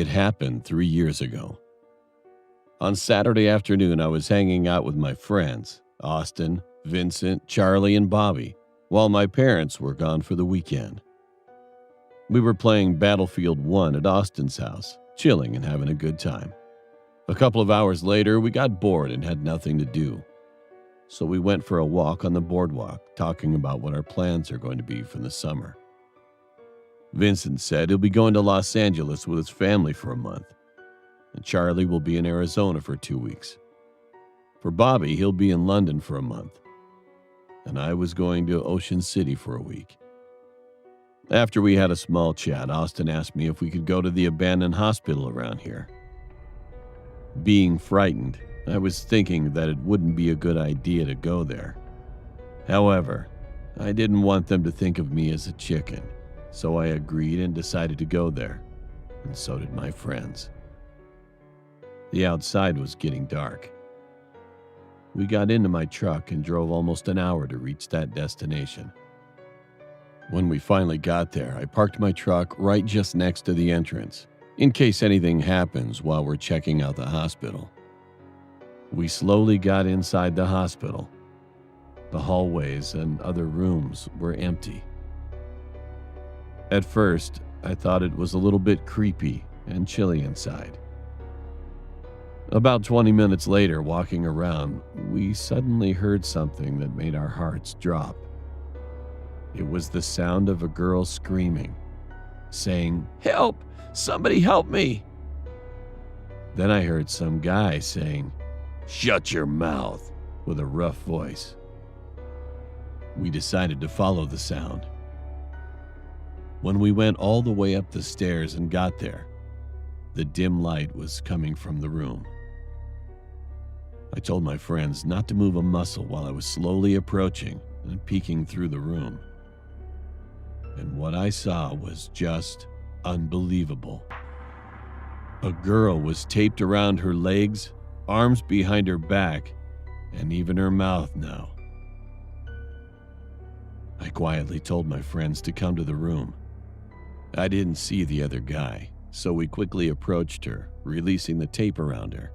It happened 3 years ago. On Saturday afternoon, I was hanging out with my friends, Austin, Vincent, Charlie, and Bobby, while my parents were gone for the weekend. We were playing Battlefield 1 at Austin's house, chilling and having a good time. A couple of hours later, we got bored and had nothing to do. So we went for a walk on the boardwalk, talking about what our plans are going to be for the summer. Vincent said he'll be going to Los Angeles with his family for a month, and Charlie will be in Arizona for 2 weeks. For Bobby, he'll be in London for a month, and I was going to Ocean City for a week. After we had a small chat, Austin asked me if we could go to the abandoned hospital around here. Being frightened, I was thinking that it wouldn't be a good idea to go there. However, I didn't want them to think of me as a chicken, so I agreed and decided to go there, and so did my friends. The outside was getting dark. We got into my truck and drove almost an hour to reach that destination. When we finally got there, I parked my truck right just next to the entrance, in case anything happens while we're checking out the hospital. We slowly got inside the hospital. The hallways and other rooms were empty. At first, I thought it was a little bit creepy and chilly inside. About 20 minutes later, walking around, we suddenly heard something that made our hearts drop. It was the sound of a girl screaming, saying, "Help! Somebody help me!" Then I heard some guy saying, "Shut your mouth," with a rough voice. We decided to follow the sound. When we went all the way up the stairs and got there, the dim light was coming from the room. I told my friends not to move a muscle while I was slowly approaching and peeking through the room. And what I saw was just unbelievable. A girl was taped around her legs, arms behind her back, and even her mouth now. I quietly told my friends to come to the room. I didn't see the other guy, so we quickly approached her, releasing the tape around her.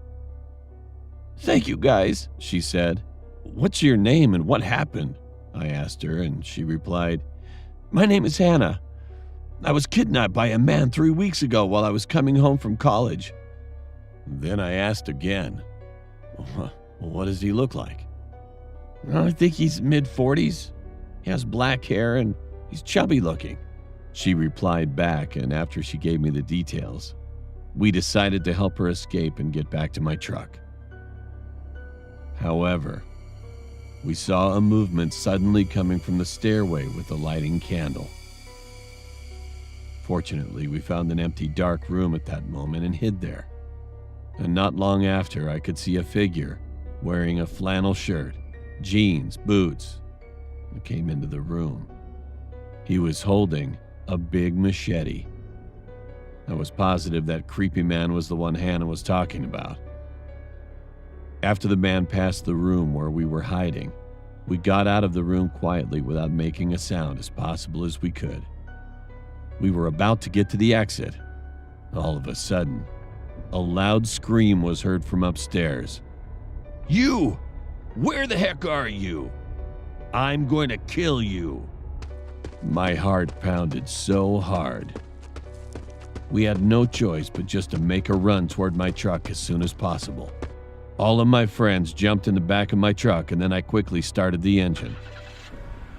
"Thank you, guys," she said. "What's your name and what happened?" I asked her, and she replied, "My name is Hannah. I was kidnapped by a man 3 weeks ago while I was coming home from college." Then I asked again, "What does he look like?" "I think he's mid-40s. He has black hair and he's chubby looking." She replied back, and after she gave me the details, we decided to help her escape and get back to my truck. However, we saw a movement suddenly coming from the stairway with the lighting candle. Fortunately, we found an empty dark room at that moment and hid there. And not long after, I could see a figure wearing a flannel shirt, jeans, boots, that came into the room. He was holding a big machete. I was positive that creepy man was the one Hannah was talking about. After the man passed the room where we were hiding, we got out of the room quietly without making a sound as possible as we could. We were about to get to the exit. All of a sudden, a loud scream was heard from upstairs. "You! Where the heck are you? I'm going to kill you." My heart pounded so hard. We had no choice but just to make a run toward my truck as soon as possible. All of my friends jumped in the back of my truck, and then I quickly started the engine.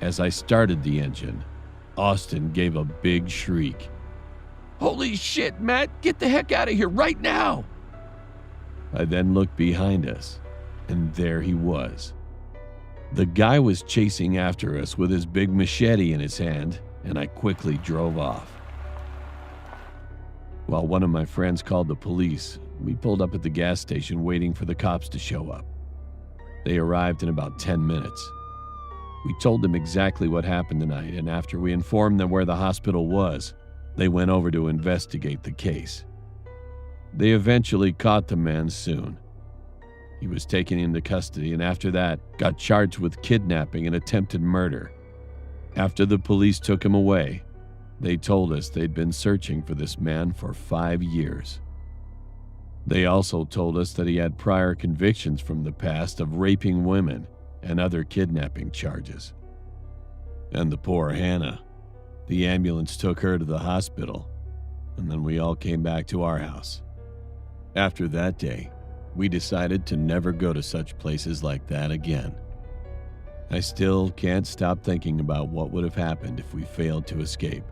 As I started the engine, Austin gave a big shriek. "Holy shit, Matt, get the heck out of here right now!" I then looked behind us, and there he was. The guy was chasing after us with his big machete in his hand, and I quickly drove off. While one of my friends called the police, we pulled up at the gas station waiting for the cops to show up. They arrived in about 10 minutes. We told them exactly what happened tonight, and after we informed them where the hospital was, they went over to investigate the case. They eventually caught the man soon. He was taken into custody and after that got charged with kidnapping and attempted murder. After the police took him away, They told us they'd been searching for this man for 5 years. They also told us that he had prior convictions from the past of raping women and other kidnapping charges. And the poor Hannah. The ambulance took her to the hospital, and then we all came back to our house. After that day, we decided to never go to such places like that again. I still can't stop thinking about what would have happened if we failed to escape.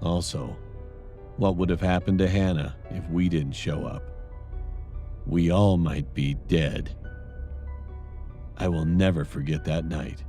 Also, what would have happened to Hannah if we didn't show up? We all might be dead. I will never forget that night.